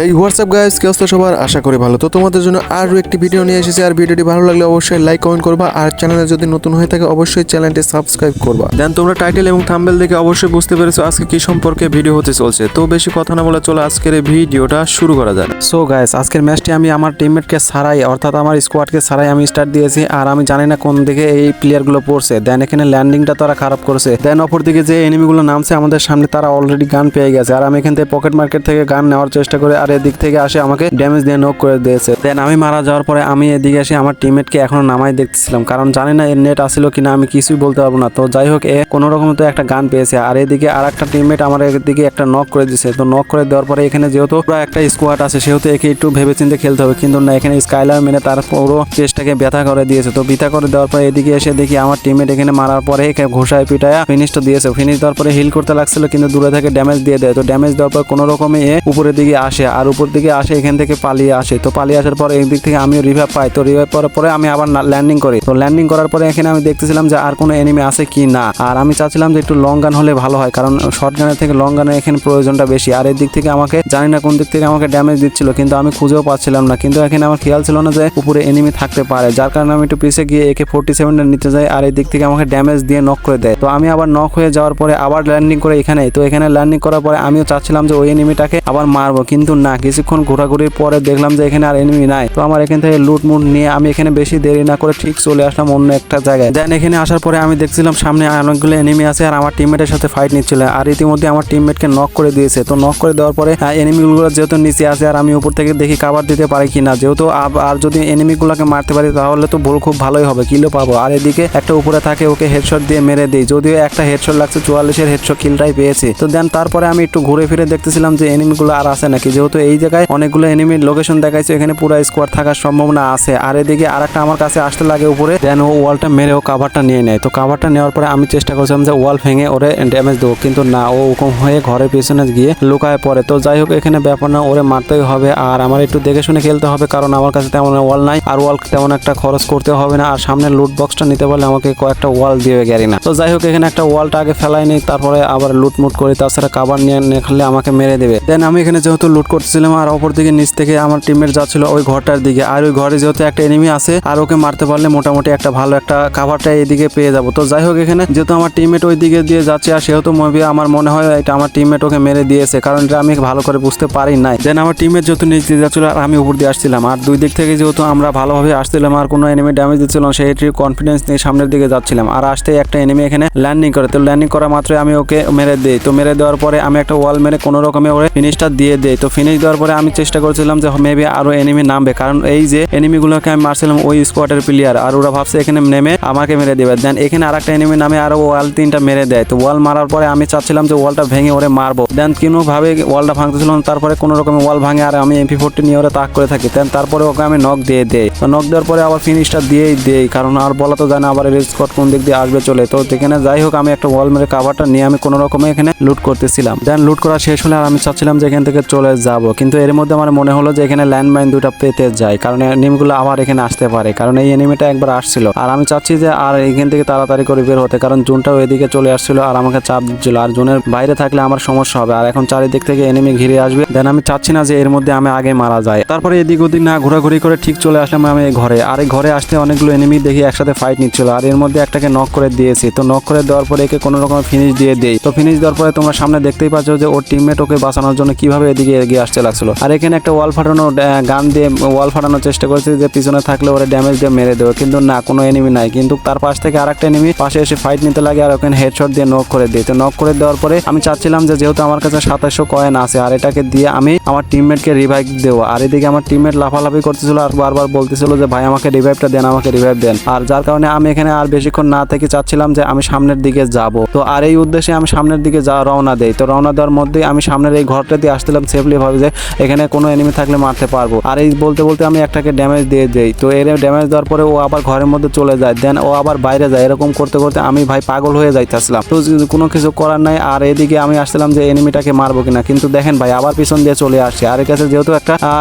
এই WhatsApp guys, কি অবস্থা সবার? আশা করি ভালো। তো তোমাদের জন্য আরও একটি ভিডিও নিয়ে এসেছি। আর ভিডিওটি ভালো লাগলে অবশ্যই লাইক কমেন্ট করবা, আর চ্যানেলে যদি নতুন হয়ে থাকে অবশ্যই চ্যানেলটি সাবস্ক্রাইব করবা। দেন তোমরা টাইটেল এবং থাম্বনেল দেখে অবশ্যই বুঝতে পেরেছো আজকে কি সম্পর্কে ভিডিও হতে চলছে। তো বেশি কথা না বলে চলো আজকের এই ভিডিওটা শুরু করা যাক। সো গাইস, আজকের ম্যাচটি আমি আমার টিমমেটকে ছাড়াই, অর্থাৎ আমার স্কোয়াডকে ছাড়াই আমি স্টার্ট দিয়েছি। আর আমি জানি না কোন দিকে এই প্লেয়ারগুলো পড়ছে। দেন এখানে ল্যান্ডিংটা তারা খারাপ করেছে। দেন অপর দিকে যে এনিমিগুলো নামছে আমাদের সামনে, তারা অলরেডি গান পেয়ে গেছে। আর আমি এখান থেকে পকেট মার্কেট থেকে গান নেওয়ার চেষ্টা করি, আর এদিক থেকে আসে আমাকে ড্যামেজ দিয়ে নক করে দিয়েছে। দেন আমি মারা যাওয়ার পরে আমি এদিকে এসে আমার টিমমেটকে এখনো নামাই দেখতেছিলাম, কারণ জানি না এর নেট আসছিল কিনা, আমি কিছুই বলতে পারবো না। তো যাই হোক, কোনো রকম তো একটা গান পেয়েছে। আর এদিকে আর একটা টিমমেট আমার এদিকে একটা নক করে দিয়েছে। তো নক করে দেওয়ার পরে এখানে যেহেতু পুরো একটা স্কোয়াড আছে, সেহেতু একে একটু ভেবে চিন্তে খেলতে হবে। কিন্তু না, এখানে স্কাইলার মেনে তার পুরো চেষ্টাকে ব্যথা করে দিয়েছে। তো ব্যথা করে দেওয়ার পরে এদিকে এসে দেখি আমার টিমমেট এখানে মারার পরে একে ঘোষায় পিটায়া ফিনিশটা দিয়েছে। ফিনিশ দেওয়ার পরে হিল করতে লাগছিল, কিন্তু দূরে থেকে ড্যামেজ দিয়ে দেয়। তো ড্যামেজ দেওয়ার পর কোনো রকমে উপরের দিকে আসে, আর উপর দিকে আসে এখান থেকে পালিয়ে আসে। তো পালিয়ে আসার পরে এই দিক থেকে আমিও রিভাইভ পাই। তো রিভাইভ পাওয়ার পরে আমি আবার ল্যান্ডিং করি। তো ল্যান্ডিং করার পরে এখানে আমি দেখতেছিলাম যে আর কোনো এনিমি আছে কি না। আর আমি চাচ্ছিলাম যে একটু লং গান হলে ভালো হয়, কারণ শর্ট গানের থেকে লং গানের এখানে প্রয়োজনটা বেশি। আর এই দিক থেকে আমাকে জানি না কোন দিক থেকে আমাকে ড্যামেজ দিচ্ছিল, কিন্তু আমি খুঁজেও পাচ্ছিলাম না। কিন্তু এখানে আমার খেয়াল ছিল না যে উপরে এনিমি থাকতে পারে, যার কারণে আমি একটু পিছিয়ে গিয়ে AK-47 এর নিচে যাই। আর এই দিক থেকে আমাকে ড্যামেজ দিয়ে নক করে দেয়। তো আমি আবার নক হয়ে যাওয়ার পরে আবার ল্যান্ডিং করে এখানে। তো এখানে ল্যান্ডিং করার পরে আমিও চাচ্ছিলাম যে ওই এনিমিটাকে আবার মারবো, কিন্তু না, কিছুক্ষণ ঘোরাঘুরির পরে দেখলাম যে এখানে আর এনিমি নাই। তো আমার এখান থেকে লুট মুট নিয়ে আমি এখানে বেশি দেরি না করে ঠিক চলে আসলাম অন্য একটা জায়গায়। দেন এখানে আসার পরে আমি দেখছিলাম সামনে অনেকগুলো এনিমি আছে, আর আমার টিমমেটের সাথে ফাইট নিচ্ছিল। আর ইতিমধ্যে আমার টিমমেটকে নক করে দিয়েছে। তো নক করে দেওয়ার পরে এনিমিগুলো যেহেতু নিচে আছে, আর আমি উপর থেকে দেখি কাভার দিতে পারি কিনা। যেহেতু আর যদি এনিমিগুলোকে মারতে পারি তাহলে তো খুব ভালোই হবে, কিলো পাবো। আর এদিকে একটা উপরে থাকে, ওকে হেডশট দিয়ে মেরে দিই। যদিও একটা হেডশট লাগছে, 44-এর হেডশট কিলটাই পেয়েছি। তো দেন তারপরে আমি একটু ঘুরে ফিরে দেখতেছিলাম যে এনিমিগুলো আর আছে নাকি। যেহেতু এই জায়গায় অনেকগুলো এনিমির লোকেশন দেখাইছে, এখানে পুরো স্কোয়াড থাকার সম্ভাবনা আছে। আর এদিকে আরেকটা আমার কাছে আসতে লাগে উপরে। দেন ও ওয়ালটা মেরে ও কাভারটা নিয়ে নেয়। তো কাভারটা নেওয়ার পরে আমি চেষ্টা করছিলাম যে ওয়াল ভেঙে ওরে ড্যামেজ দেবো, কিন্তু না, ও ওরকম হয়ে ঘরের পেছনে গিয়ে লুকায় পড়ে। তো যাই হোক, এখানে ব্যাপার না, ওরে মারতেই হবে। আর আমার একটু দেখে শুনে খেলতে হবে, কারণ আমার কাছে তেমন ওয়াল নাই, আর ওয়াল তেমন একটা খরচ করতে হবে না। আর সামনে লুট বক্সটা নিতে পারলে আমাকে কয়েকটা ওয়াল দিয়ে গেরি না। তো যাই হোক, এখানে একটা ওয়ালটা আগে ফেলাই নেই, তারপরে আবার লুটমুট করি। তাছাড়া কাভার নিয়ে খেললে আমাকে মেরে দেবে। দেন আমি এখানে যেহেতু লুট করতেছিলাম, আর অপর দিকে নিচ থেকে আমার টিমমেট যাচ্ছিল ওই ঘরটার দিকে। আর ওই ঘরে যেহেতু একটা এনিমি আছে, আর ওকে মারতে পারলে মোটামুটি একটা ভালো একটা কাভারটা এইদিকে পেয়ে যাবো। তো যাই হোক, এখানে যেহেতু আমার টিমমেট ওই দিকে দিয়ে যাচ্ছে, আর সেহেতু আমার মনে হয় এটা আমার টিমমেট ওকে মেরে দিয়েছে, কারণ এটা আমি ভালো করে বুঝতে পারি নাই। দেন আমার টিমমেট যেহেতু নিচ দিয়ে যাচ্ছিল, আর আমি উপর দিয়ে আসছিলাম, আর দুই দিক থেকে যেহেতু আমরা ভালোভাবে আসছিলাম, আর কোনো এনিমি ড্যামেজ দিচ্ছিল না, সেইটির কনফিডেন্স নিয়ে সামনের দিকে যাচ্ছিলাম। আর আসতে একটা এনিমি এখানে ল্যান্ডিং করে। তো ল্যান্ডিং করা মাত্রই আমি ওকে মেরে দিই। তো মেরে দেওয়ার পরে আমি একটা ওয়াল মেরে কোনো রকমে ওরে ফিনিশটা দিয়ে দেই। তো ফিনিশ দেওয়ার পরে আমি চেষ্টা করছিলাম যে মেবি আরো এনিমি নামবে, কারণ এই যে এনিমিগুলোকে আমি মারছিলাম ওই স্কোয়াডের প্লেয়ার, আর ওরা ভাবছে এখানে নেমে আমাকে মেরে দেবে। দেন এখানে আর একটা এনিমি নামে আরো ওয়াল 3টা মেরে দেয়। তো ওয়াল মারার পরে আমি চাচ্ছিলাম যে ওয়ালটা ভেঙে ওরে মারবো। দেন কোনোভাবে ওয়ালটা ভাঙতেছিল না, তারপরে কোনো রকম ওয়াল ভাঙে, আর আমি MP40 নিয়ে ওরা তাক করে থাকি। দেন তারপরে ওকে আমি নক দিয়ে দেই। তো নক দেওয়ার পরে আবার ফিনিশটা দিয়েই দেই, কারণ আর বলা তো জানে আবার এর স্কোয়াড কোন দিক দিয়ে আসবে চলে। তো এখানে যাই হোক, আমি একটা ওয়াল মেরে কাভারটা নিয়ে আমি কোনো রকমে এখানে লুট করতেছিলাম। দেন লুট করা শেষ হলে আর আমি চাচ্ছিলাম যে এখান থেকে চলে যাব, কিন্তু এর মধ্যে আমার মনে হলো যে এখানে ল্যান্ডমাইন দুটো পেতে যায়, কারণ এনিমিগুলো আবার এখানে আসতে পারে, কারণ এই এনিমিটা একবার আসছিল। আর আমি চাচ্ছি যে আর এখান থেকে তাড়াতাড়ি করে বের হতে, কারণ জোনটাও এদিকে চলে আসছিল আর আমাকে চাপ দিচ্ছিল। আর জোনের বাইরে থাকলে আমার সমস্যা হবে, আর এখন চারিদিক থেকে এনিমি ঘিরে আসবে। দেন আমি চাচ্ছি না যে এর মধ্যে আমি আগে মারা যায়। তারপরে এদিক ওদিক না ঘোরাঘুরি করে ঠিক চলে আসলাম আমি এই ঘরে। আর এই ঘরে আসতে অনেকগুলো এনিমি দেখি একসাথে ফাইট নিচ্ছিল, আর এর মধ্যে একটাকে নক করে দিয়েছি। তো নক করে দেওয়ার পরে একে কোনো রকম ফিনিশ দিয়ে দেই। তো ফিনিশ দেওয়ার পরে তোমরা সামনে দেখতেই পাচ্ছ যে ওর টিমমেট ওকে বাঁচানোর জন্য কিভাবে এদিকে এগিয়ে আসতে লাগছিল। আর এখানে একটা ওয়াল ফাটানো গান দিয়ে ওয়াল ফাটানোর চেষ্টা করছি যে পিছনে থাকলে ওরা ড্যামেজ দিয়ে মেরে দেবে, কিন্তু না, কোনো এনিমি নাই। কিন্তু তার পাশ থেকে আরেকটা এনিমি পাশে এসে ফাইট নিতে লাগে, আর ওখানে হেডশট দিয়ে নক করে দিই। তো নক করে দেওয়ার পরে আমি চাচ্ছিলাম যে যেহেতু আমার কাছে 2700 কয়েন আছে, আর এটাকে দিয়ে আমি আমার টিমমেটকে রিভাইভ দেবো। আর এদিকে আমার টিমমেট লাফালাফি করতেছিল, আর বারবার বলতেছিল যে ভাই আমাকে রিভাইভটা দেন, আমাকে রিভাইভ দেন। আর যার কারণে আমি এখানে আর বেশিক্ষণ না থেকে চাচ্ছিলাম যে আমি সামনের দিকে যাব। তো আর এই উদ্দেশ্যে আমি সামনের দিকে রওনা দেই। তো রওনা দেওয়ার মধ্যেই আমি সামনের এই ঘরটা দিয়ে আসছিলাম সেফলি ভাবে যে এখানে কোনো এনিমি থাকলে মারতে পারবো। আর এই বলতে বলতে আমি একটাকে ড্যামেজ দিয়ে দেই। তো এর ড্যামেজ দেওয়ার পরে ও আবার ঘরের মধ্যে চলে যায়। দেন ও আবার বাইরে যায়। এরকম করতে করতে আমি ভাই পাগল হয়ে যাইতেছিলাম। তো কোনো কিছু করার নাই। আর এদিকে আমি আসছিলাম যে এনিমিটাকে মারবো কিনা, কিন্তু দেখেন ভাই আবার পিছন দিয়ে চলে আসছে। আর এর কাছে যেহেতু একটা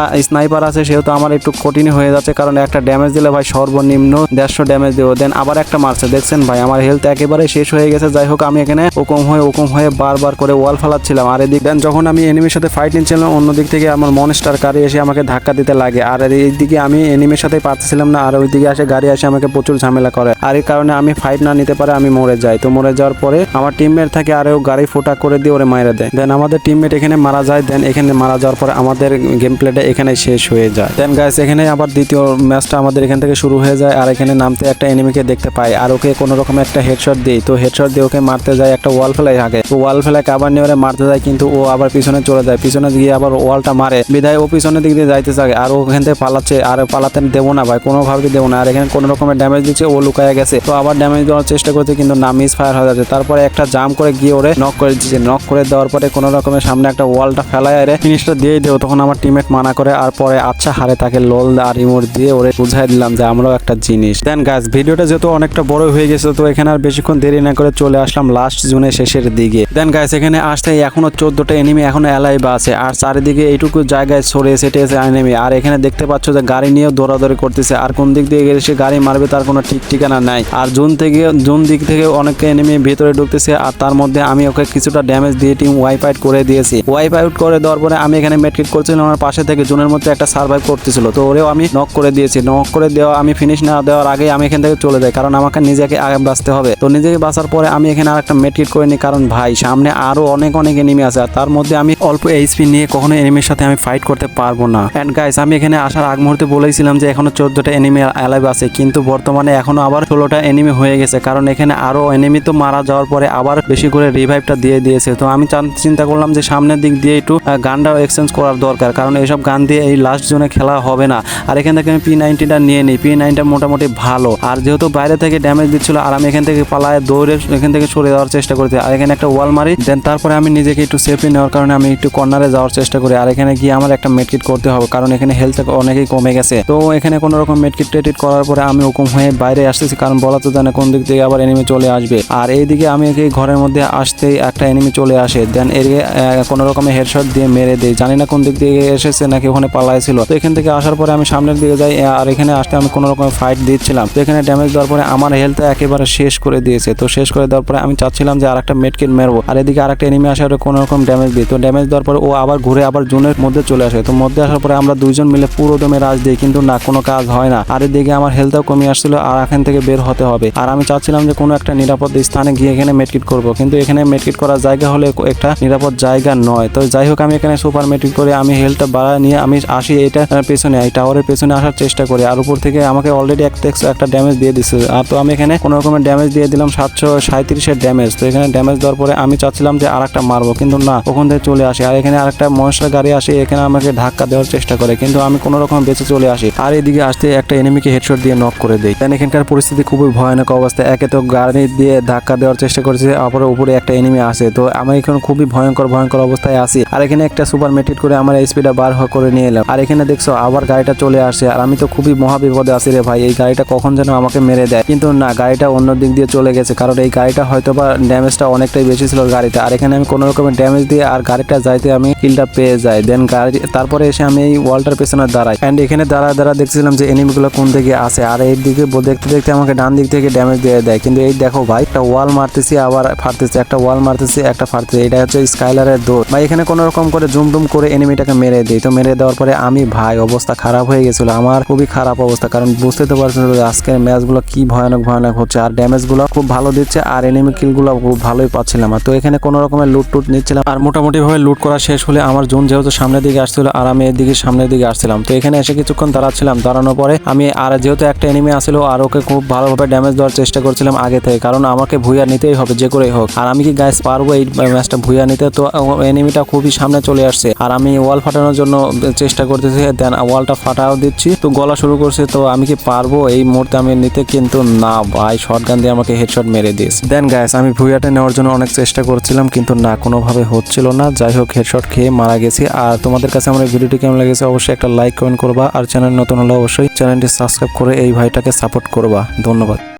স্নাইপার আছে, সেহেতু আমার একটু কঠিন হয়ে যাচ্ছে, কারণ কারণ একটা ড্যামেজ দিলে ভাই সর্বনিম্ন 150 ড্যামেজ দেবো। দেন আবার একটা মারছে, দেখছেন ভাই আমার হেলথ একেবারে শেষ হয়ে গেছে। যাই হোক আমি এখানে ওকম হয়ে বারবার করে ওয়াল ফালাচ্ছিলাম। আর এদিক দেন যখন আমি এনিমির সাথে ফাইট নিচ্ছিলাম, অন্যদিক থেকে আমার মনস্টার গাড়ি এসে আমাকে ধাক্কা দিতে লাগে। আর এইদিকে আমি এনিমির সাথে পারতেছিলাম না, আর ওইদিকে আসে গাড়ি এসে আমাকে প্রচুর ঝামেলা করে। আর এই কারণে আমি ফাইট না নিতে পারে আমি মরে যাই। তো মরে যাওয়ার পরে আমার টিমমেট থাকে আর ও গাড়ি ফোটা করে দিয়ে ওরে মাইরা দেয়। দেন আমাদের টিমমেট এখানে মারা যায়। দেন এখানে মারা যাওয়ার পরে আমাদের গেম প্লেটা এখানে শেষ হয়ে যায়। দেন গাইস এখানে আবার দ্বিতীয় ম্যাচটা আমাদের এখান থেকে শুরু হয়ে যায়। আর এখানে নামতে একটা এনিমিকে দেখতে পাই, আর ওকে কোনো রকম একটা হেডশট দিই। তো হেডশট দিয়ে ওকে মারতে যায়, একটা ওয়াল ফেলাই আগে। তো ওয়াল ফেলায় আবার নিয়ে ওরে মারতে যায়, কিন্তু ও আবার পিছনে চলে যায়। পিছনে গিয়ে আবার ওয়ালটা মারে, বিধায় ও পিছনের দিক দিয়ে যাইতে চায়। আর ও ওখান থেকে পালাচ্ছে, আর পালাতে দেবো না ভাই, কোনোভাবে দেবো না। আর এখানে কোনো রকমের ড্যামেজ দিচ্ছে, ও লুকায় গেছে। তো আবার ড্যামেজ দেওয়ার চেষ্টা করছে, কিন্তু না, মিস ফায়ার হয়ে যাচ্ছে। তারপরে একটা জাম করে গিয়ে ওরে নক করে দিচ্ছে। নক করে দেওয়ার পরে কোনো রকমের সামনে একটা ওয়ালটা ফেলায় আরে ফিনিশটা দিয়ে দেবো। তখন আমার টিমমেট মানা করে, আর পরে আচ্ছা হারে তাকে লোল আর রিমোট দিয়ে ওরে বুঝাই দিলাম যে আমরাও একটা জিনিস। দেন গাইস ভিডিওটা যেহেতু অনেকটা বড় হয়ে গেছে, তো এখানে আর বেশিক্ষণ দেরি না করে চলে আসলাম লাস্ট জোনের শেষের দিকে। দেন গাইস এখানে আসতে এখনো 14টা এনিমি এখনো অ্যালাইভ আছে, আর চারিদিকে এইটুকু জায়গায় ছড়িয়ে ছিটিয়েছে এনিমি। আর এখানে দেখতে পাচ্ছ যে গাড়ি নিয়েও দৌড়াদৌড়ি করতেছে, আর কোন দিক দিয়ে এসে গাড়ি মারবে তার কোনো ঠিক ঠিকানা নাই। আর জোন দিক থেকে অনেক এনিমি ভেতরে ঢুকতেছে, আর তার মধ্যে আমি ওকে কিছুটা ড্যামেজ দিয়ে টিম ওয়াইপ আউট করে দিয়েছি। ওয়াইপ আউট করে দেওয়ার পরে আমি এখানে মেডকিট করছিলাম, আমার পাশে থেকে জোনের মধ্যে একটা সার্ভাইভ করতেছিল, তো ওরেও আমি নক করে দিয়েছি। নক করে দেওয়া আমি ফিনিশ না দেওয়ার আগে আমি এখান থেকে চলে যাই, কারণ আমাকে নিজেকে আগে বাঁচতে হবে। তো নিজেকে বাঁচার পরে আমি এখানে আর একটা মেডকিট করে নিই, কারণ ভাই সামনে আরো অনেক এনিমি আছে, আর তার মধ্যে আমি অল্প এইচপি নিয়ে কখনো এনিমির সাথে আমি ফাইট করতে পারবো না। এন্ড গাইস আমি এখানে আসার আগ মুহূর্তে বলেছিলাম যে এখনো 14টা এনিমি অ্যালাইভ আছে, কিন্তু বর্তমানে এখনো আবার 16টা এনিমি হয়ে গেছে, কারণ এখানে আরো এনিমি তো মারা যাওয়ার পরে আবার বেশি করে রিভাইভটা দিয়ে দিয়েছে। তো আমি চিন্তা করলাম যে সামনের দিক দিয়ে একটু গানটাও এক্সচেঞ্জ করার দরকার, কারণ এইসব গান দিয়ে এই লাস্ট জোনে খেলা হবে না। আর এখান থেকে আমি P90টা নিয়ে নিই। P9টা মোটামুটি ভালো, আর যেহেতু বাইরে থেকে ড্যামেজ দিচ্ছিল, আর আমি এখান থেকে পালায় দৌড়ে এখান থেকে সরে যাওয়ার চেষ্টা করছি। আর এখানে একটা ওয়াল মারি। দেন তারপরে আমি নিজেকে একটু সেফলি নেওয়ার কারণে আমি একটু কর্নারে যাওয়ার চেষ্টা করি। আর এখানে গিয়ে আমার একটা মেডকিট করতে হবে, কারণ এখানে হেলথ অনেকই কমে গেছে। তো এখানে কোনো রকম মেডকিট টেডিট করার পরে আমি হুকুম হয়ে বাইরে আসতেছি, কারণ বলা তো জানে কোন দিক থেকে আবার এনিমি চলে আসবে। আর এইদিকে আমি এই ঘরের মধ্যে আসতেই একটা এনিমি চলে আসে। দেন এর কোনো রকমের হেডশট দিয়ে মেরে দেই। জানি না কোন দিক থেকে এসেছে নাকি ওখানে পালাইছিল। তো এখান থেকে আসার পরে আমি সামনের দিকে যাই, আর এখানে আসতে আমি কোনো রকমের ফাইট দিচ্ছিলাম। তো এখানে ড্যামেজ দেওয়ার পরে আমার হেলথ একেবারে শেষ করে দিয়েছে। তো শেষ করে দেওয়ার পরে আমি চাচ্ছিলাম যে আরেকটা মেডকিট মারবো, আর এদিকে আরেকটা এনিমি আসে ওর কোনো রকম ড্যামেজ দিই। তো ড্যামেজ দেওয়ার পরে ও আবার ঘুরে আবার জোনের মধ্যে চলে আসে। তো মধ্যে আসার পরে আমরা দুইজন মিলে পুরো দমে রাজ দিই, কিন্তু না, কোনো কাজ হয় না। আর এদিকে আমার হেলথও কমে আসছিল, আর এখান থেকে বের হতে হবে। আর আমি চাচ্ছিলাম যে কোনো একটা নিরাপদ স্থানে গিয়ে এখানে মেডকিট করব, কিন্তু এখানে মেডকিট করার জায়গা হলে একটা নিরাপদ জায়গা নয়। তো যাই হোক আমি এখানে সুপার মেডকিট করে আমি হেলথটা বাড়া নিয়ে আমি আসি এটা পেছনে, এই টাওয়ারের পেছনে আসার চেষ্টা করি। আর উপর থেকে আমাকে অলরেডি একটা ড্যামেজ দিয়ে দিচ্ছে। আর তো আমি এখানে কোনো রকমের ড্যামেজ দিয়ে দিলাম 737 ড্যামেজ। তো এখানে ড্যামেজ দেওয়ার পরে আমি চাচ্ছিলাম যে আরেকটা মারবো, কিন্তু না, ওখান থেকে চলে আসে। আর এখানে আরেকটা মনস্টার গাড়ি আসে, এখানে আমাকে ধাক্কা দেওয়ার চেষ্টা করে, কিন্তু আমি কোনো রকম বেঁচে চলে আসি। আর এদিকে আসতে একটা এনিমিকে হেডশট দিয়ে নক করে দেই। দেন এখানকার পরিস্থিতি খুবই ভয়ানক অবস্থা। একে তো গাড়ি দিয়ে ধাক্কা দেওয়ার চেষ্টা করছে, আবার উপরে একটা এনিমি আসে। তো আমি এখন খুবই ভয়ঙ্কর অবস্থায় আছি। আর এখানে একটা সুপার মেটিট করে আমার স্পিডটা বার করে নিয়ে এলাম। আর এখানে দেখছো আবার গাড়িটা চলে আসে, আর আমি তো খুবই মহাবিপদে আছি রে ভাই। এই গাড়িটা কখন যেন আমাকে মেরে দেয়, কিন্তু না, গাড়িটা অন্য দিক দিয়ে চলে গেছে, কারণ এই গাড়িটা হয়তো বা ড্যামেজটা অনেকটাই বেশি ছিল গাড়িতে। আর এখানে আমি কোনো রকমের ড্যামেজ দিয়ে আর গাড়িটা যাইতে আমি কিলটা পেয়ে যাই। দেন গাড়ি তারপরে এসে আমি এই ওয়ালটার পেছনে দাঁড়াই, অ্যান্ড এখানে দাঁড়া দেখছিলাম যে এনিমিগুলো কোন দিকে আছে। আর এই দিকে দেখতে আমাকে ডান দিক থেকে ড্যামেজ দিয়ে দেয়, কিন্তু এই দেখো ভাই, একটা ওয়াল মারতেছি আবার ফাটতেছে, একটা ওয়াল মারতেছি একটা ফাটতেছে। এটা হচ্ছে স্কাইলারের দৌড় ভাই। এখানে কোনো রকম করে জুম করে এনিমিটাকে মেরে দিই। তো মেরে দেওয়ার পরে আমি ভাই অবস্থা খারাপ হয়ে গেছিল, আমার খুবই খারাপ অবস্থা, কারণ বুঝতে তো পারছেন আজকের ম্যাচগুলো কি ভয়ানক হচ্ছে। আর ড্যামেজগুলো খুব ভালো দিচ্ছে, আর এনিমি কিলগুলো খুব ভালোই পাচ্ছিলাম। আর তো এখানে কোনো রকমের লুট নিচ্ছিলাম, আর মোটামুটি ভাবে লুট করা শেষ হলে আমার জোন যেহেতু সামনের দিকে আসছিল, আর আমি এদিকে সামনের দিকে আসছিলাম। তো এখানে এসে কিছুক্ষণ দাঁড়াচ্ছিলাম, দাঁড়ানোর পরে আমি আর যেহেতু একটা এনিমি আসছিল, আর ওকে খুব ভালোভাবে ড্যামেজ দেওয়ার চেষ্টা করছিলাম আগে থেকে, কারণ আমাকে ভুইয়া নিতেই হবে যে করেই হোক। আর আমি কি গাইস পারবো এই ম্যাচটা ভুইয়া নিতে? তো এনিমিটা খুবই সামনে চলে আসছে, আর আমি ওয়াল ফাটানোর জন্য চেষ্টা করতেছি। দেন ওয়ালটা ফাটাও দিচ্ছি, তো গলা শুরু করছে। তো আমি কি পারবো এই মুহূর্তে আমি নিতে? কিন্তু না ভাই, শটগান দিয়ে আমাকে হেডশট মেরে দিয়েছে। দেন গাইস আমি ভুইয়াটা নেওয়ার জন্য অনেক চেষ্টা করছিলাম, কিন্তু না, কোনোভাবে হচ্ছিল না। যাই হোক হেডশট খেয়ে মারা গেছি। আর তোমাদের কাছে আমার ভিডিওটি কেমন লেগেছে অবশ্যই একটা লাইক কমেন্ট করবা, আর চ্যানেল নতুন হলে অবশ্যই চ্যানেলটি সাবস্ক্রাইব করে এই ভাইটাকে সাপোর্ট করবা। ধন্যবাদ।